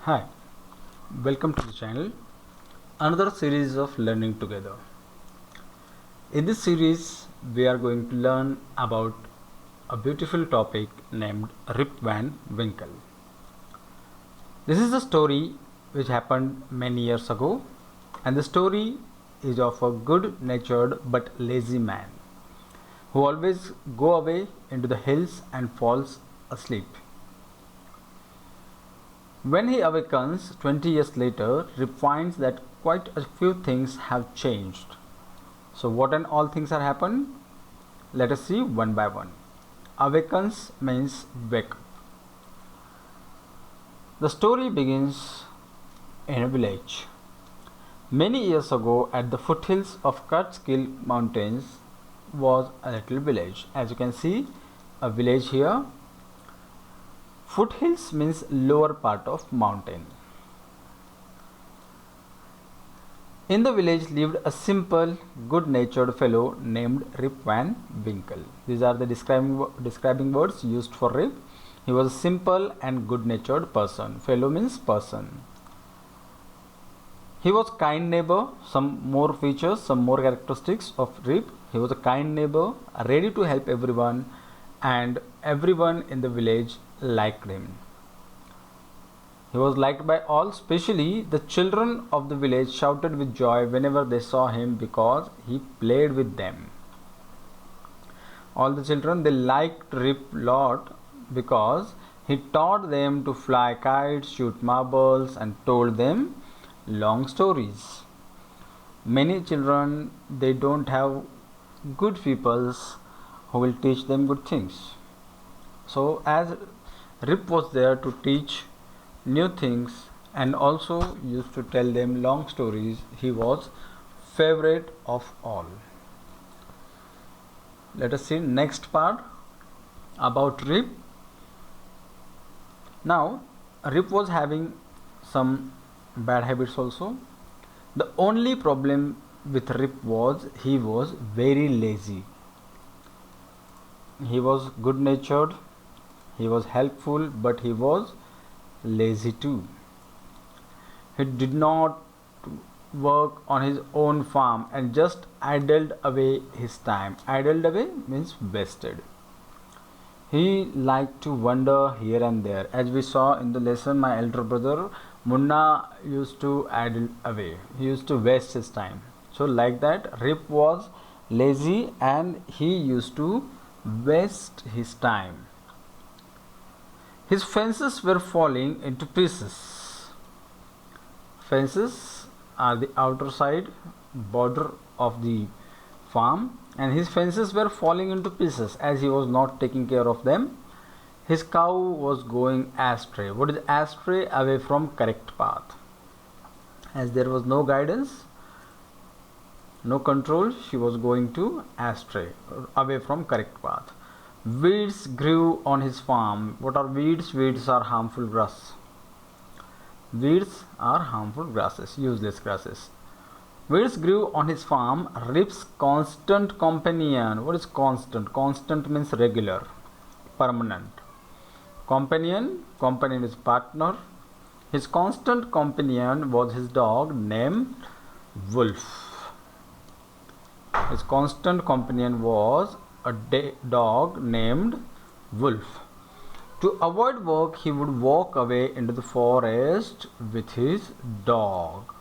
Hi, welcome to the channel. Another series of learning together. In this series, we are going to learn about a beautiful topic named Rip Van Winkle. This is a story which happened many years ago, and the story is of a good-natured but lazy man who always go away into the hills and falls asleep. When he awakens 20 years later, Rip finds that quite a few things have changed. So, what and all things are happened? Let us see one by one. Awakens means wake up. The story begins in a village. Many years ago, at the foothills of Catskill Mountains, was a little village. As you can see, a village here. Foothills means lower part of mountain. In the village lived a simple, good-natured fellow named Rip Van Winkle. These are the describing words used for Rip. He was a simple and good-natured person. Fellow means person. He was kind neighbor. Some more features, some more characteristics of Rip. He was a kind neighbor, ready to help everyone, and everyone in the village liked him. He was liked by all, especially the children of the village shouted with joy whenever they saw him because he played with them. All the children, they liked Rip lot because he taught them to fly kites, shoot marbles, and told them long stories. Many children, they don't have good peoples who will teach them good things. So as Rip was there to teach new things and also used to tell them long stories, he was favorite of all. Let us see next part about Rip. Now Rip was having some bad habits also. The only problem with Rip was he was very lazy. He was good natured, he was helpful, but he was lazy too. He did not work on his own farm and just idled away his time. Idled away means wasted. He liked to wander here and there. As we saw in the lesson, my elder brother Munna used to idle away. He used to waste his time. So like that, Rip was lazy and he used to waste his time. His fences were falling into pieces. Fences are the outer side border of the farm, and his fences were falling into pieces as he was not taking care of them. His cow was going astray. What is astray? Away from correct path. As there was no guidance, no control, she was going to astray, away from correct path. Weeds grew on his farm. What are weeds? Weeds are harmful grass. Weeds are harmful grasses, useless grasses. Weeds grew on his farm. Rip's constant companion. What is constant? Constant means regular, permanent. Companion is partner. His constant companion was his dog named Wolf. His constant companion was a dog named Wolf. To avoid work, he would walk away into the forest with his dog.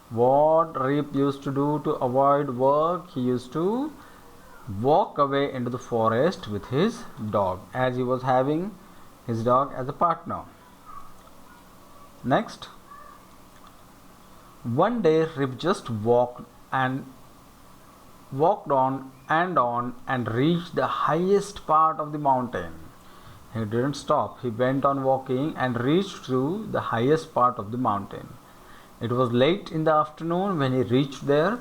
What Rip used to do to avoid work? He used to walk away into the forest with his dog, as he was having his dog as a partner. Next, one day Rip just walked on and reached the highest part of the mountain. He didn't stop. He went on walking and reached to the highest part of the mountain. It was late in the afternoon when he reached there.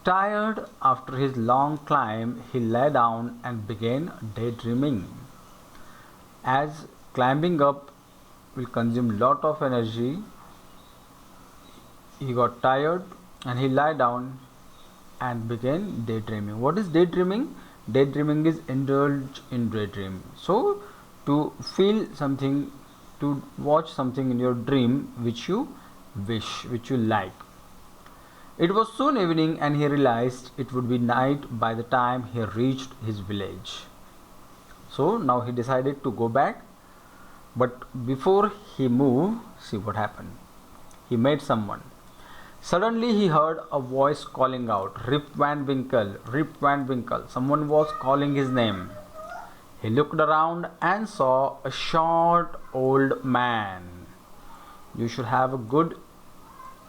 Tired after his long climb, he lay down and began daydreaming. As climbing up will consume lot of energy, he got tired and he lay down and began daydreaming. What is daydreaming? Daydreaming is indulge in daydream. So to feel something to watch something in your dream which you wish, which you like. It was soon evening, and he realized it would be night by the time he reached his village. So now he decided to go back, but before he moved, see what happened. He met someone. Suddenly he heard a voice calling out, Rip Van Winkle, Rip Van Winkle. Someone was calling his name. He looked around and saw a short old man. You should have a good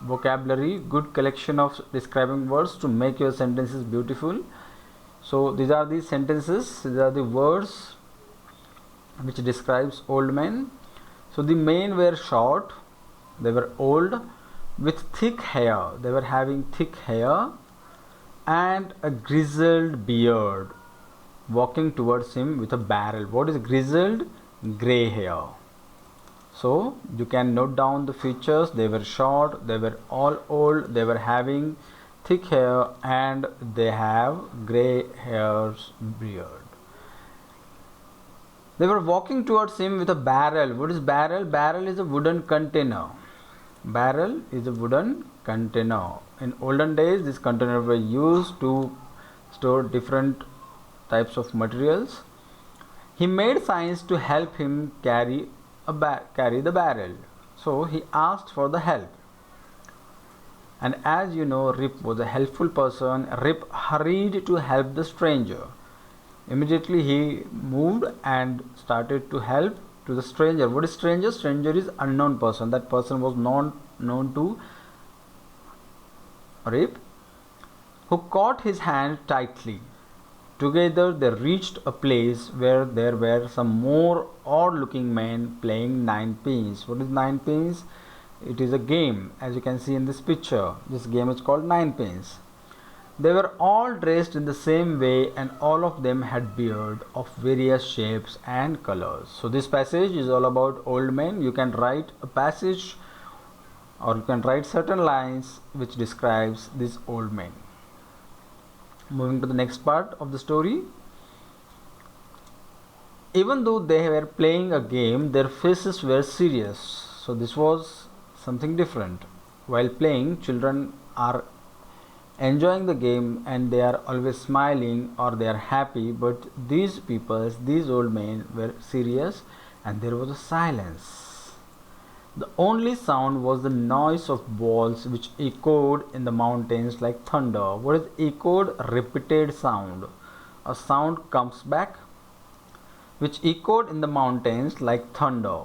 vocabulary, good collection of describing words to make your sentences beautiful. So these are the sentences, these are the words which describes old men. So the men were short, they were old, with thick hair. They were having thick hair and a grizzled beard, walking towards him with a barrel. What is grizzled? Grey hair. So you can note down the features. They were short, they were all old, they were having thick hair, and they have grey hairs beard. They were walking towards him with a barrel. What is barrel? Barrel is a wooden container. Barrel is a wooden container. In olden days, these containers were used to store different types of materials. He made signs to help him carry the barrel. So he asked for the help. And as you know, Rip was a helpful person. Rip hurried to help the stranger. Immediately he moved and started to help to the stranger. What is stranger? Stranger is unknown person. That person was not known to Rip, who caught his hand tightly. Together they reached a place where there were some more odd-looking men playing ninepins. What is ninepins? It is a game, as you can see in this picture. This game is called ninepins. They were all dressed in the same way, and all of them had beard of various shapes and colors. So this passage is all about old men. You can write a passage, or you can write certain lines which describes these old men. Moving to the next part of the story. Even though they were playing a game, their faces were serious. So this was something different. While playing, children are enjoying the game and they are always smiling or they are happy, but these people, these old men, were serious, and there was a silence. The only sound was the noise of balls which echoed in the mountains like thunder. What is echoed? Repeated sound. A sound comes back which echoed in the mountains like thunder.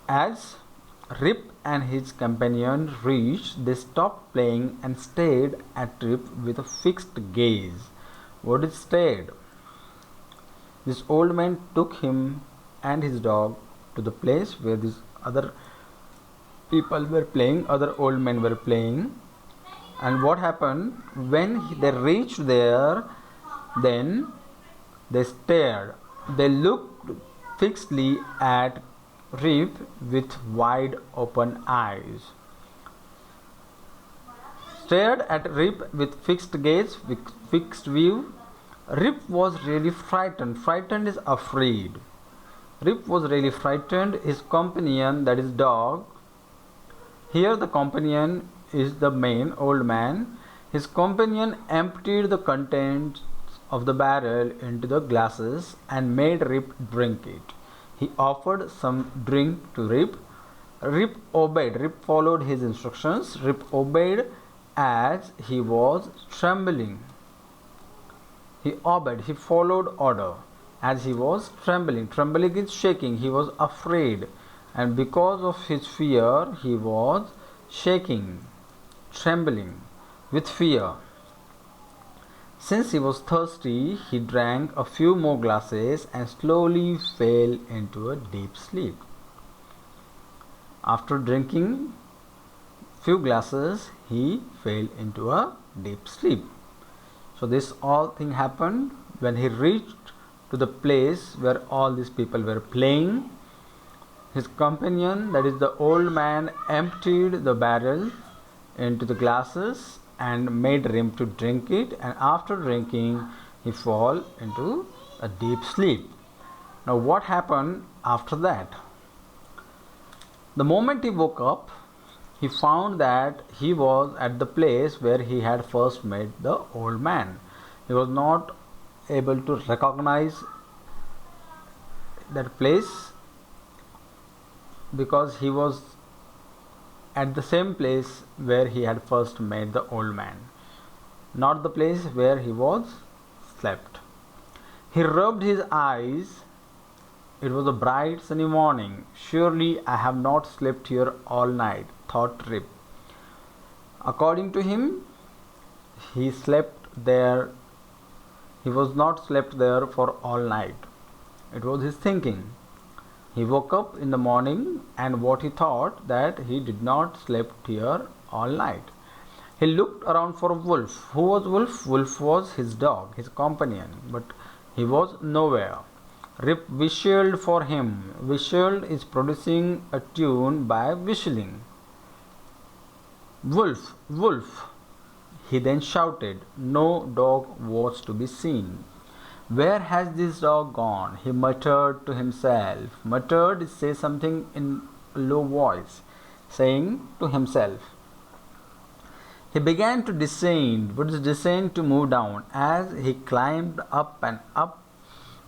As Rip and his companion reached, they stopped playing and stared at Rip with a fixed gaze. What is stared? This old man took him and his dog to the place where these other people were playing, other old men were playing. And what happened? When they reached there, then they stared. They looked fixedly at Rip with wide open eyes. Stared at Rip with fixed gaze, with fixed view. Rip was really frightened. Frightened is afraid. Rip was really frightened. His companion, that is dog. Here the companion is the main old man. His companion emptied the contents of the barrel into the glasses and made Rip drink it. He offered some drink to Rip. Rip obeyed. Rip followed his instructions. Rip obeyed as he was trembling. He obeyed. He followed order as he was trembling. Trembling is shaking. He was afraid. And because of his fear, he was shaking, trembling with fear. Since he was thirsty, he drank a few more glasses and slowly fell into a deep sleep. After drinking few glasses, he fell into a deep sleep. So this all thing happened when he reached to the place where all these people were playing. His companion, that is the old man, emptied the barrel into the glasses and made Rip to drink it, and after drinking he fell into a deep sleep. Now what happened after that. The moment he woke up, he found that he was at the place where he had first met the old man. He was not able to recognize that place because he was at the same place where he had first met the old man, not the place where he was slept. He rubbed his eyes. It was a bright sunny morning. Surely I have not slept here all night, thought Rip. According to him, he slept there. He was not slept there for all night. It was his thinking. He woke up in the morning and what he thought that he did not slept here all night. He looked around for Wolf. Who was Wolf? Wolf was his dog, his companion, but he was nowhere. Rip whistled for him. Whistled is producing a tune by whistling. Wolf, Wolf, he then shouted. No dog was to be seen. Where has this dog gone? He muttered to himself. Muttered is say something in a low voice, saying to himself. He began to descend. What is descend? To move down. As he climbed up and up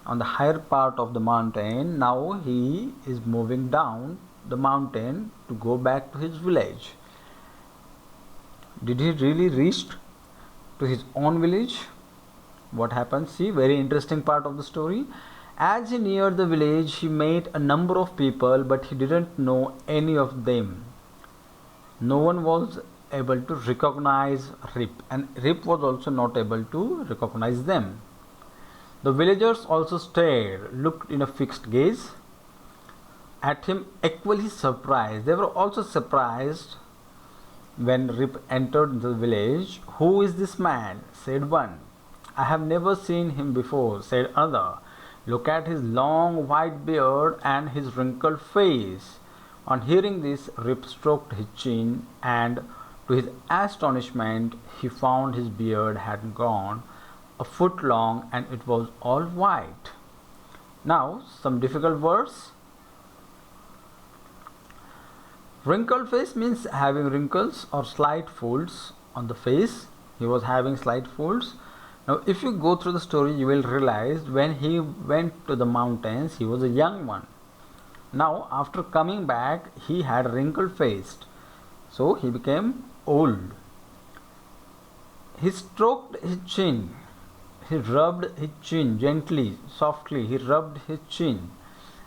on the higher part of the mountain, now he is moving down the mountain to go back to his village. Did he really reach to his own village? What happened? See, very interesting part of the story. As he neared the village, he met a number of people, but he didn't know any of them. No one was able to recognize Rip, and Rip was also not able to recognize them. The villagers also stared, looked in a fixed gaze at him, equally surprised. They were also surprised when Rip entered the village. Who is this man? Said one. I have never seen him before, said another. Look at his long white beard and his wrinkled face. On hearing this, Rip stroked his chin, and to his astonishment, he found his beard had gone a foot long and it was all white. Now, some difficult words. Wrinkled face means having wrinkles or slight folds on the face. He was having slight folds. Now, if you go through the story, you will realize when he went to the mountains, he was a young one. Now, after coming back, he had wrinkled face. So, he became old. He stroked his chin. He rubbed his chin gently, softly. He rubbed his chin.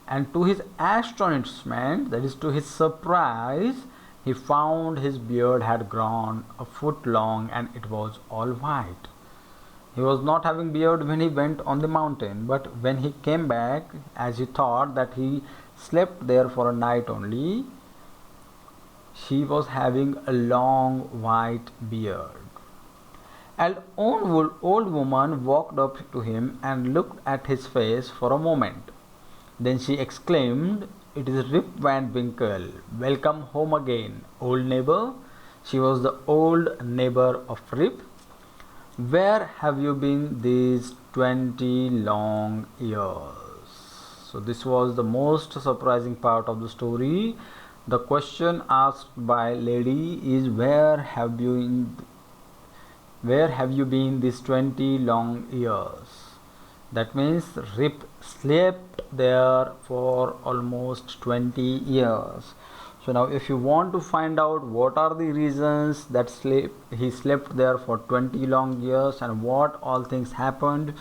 And to his astonishment, that is to his surprise, he found his beard had grown a foot long and it was all white. He was not having beard when he went on the mountain, but when he came back, as he thought that he slept there for a night only, he was having a long white beard. An old woman walked up to him and looked at his face for a moment. Then she exclaimed, It is Rip Van Winkle. Welcome home again, old neighbor. She was the old neighbor of Rip. Where have you been these 20 long years? So this was the most surprising part of the story. The question asked by lady is where have you been these 20 long years? That means Rip slept there for almost 20 years. So now if you want to find out what are the reasons that he slept there for 20 long years and what all things happened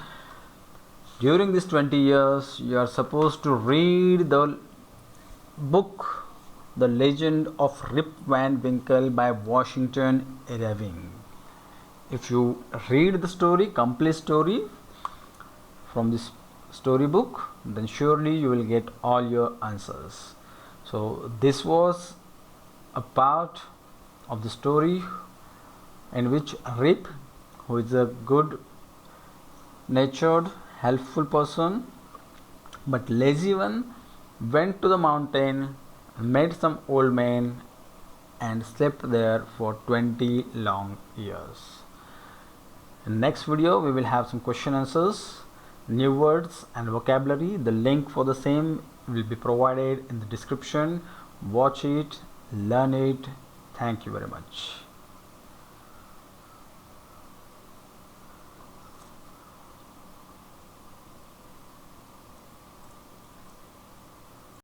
during these 20 years, you are supposed to read the book The Legend of Rip Van Winkle by Washington Irving. If you read the story, complete story from this storybook, then surely you will get all your answers. So this was a part of the story in which Rip, who is a good natured, helpful person but lazy one, went to the mountain, met some old men and slept there for 20 long years. In next video we will have some question answers, new words and vocabulary. The link for the same will be provided in the description. Watch it, learn it. Thank you very much.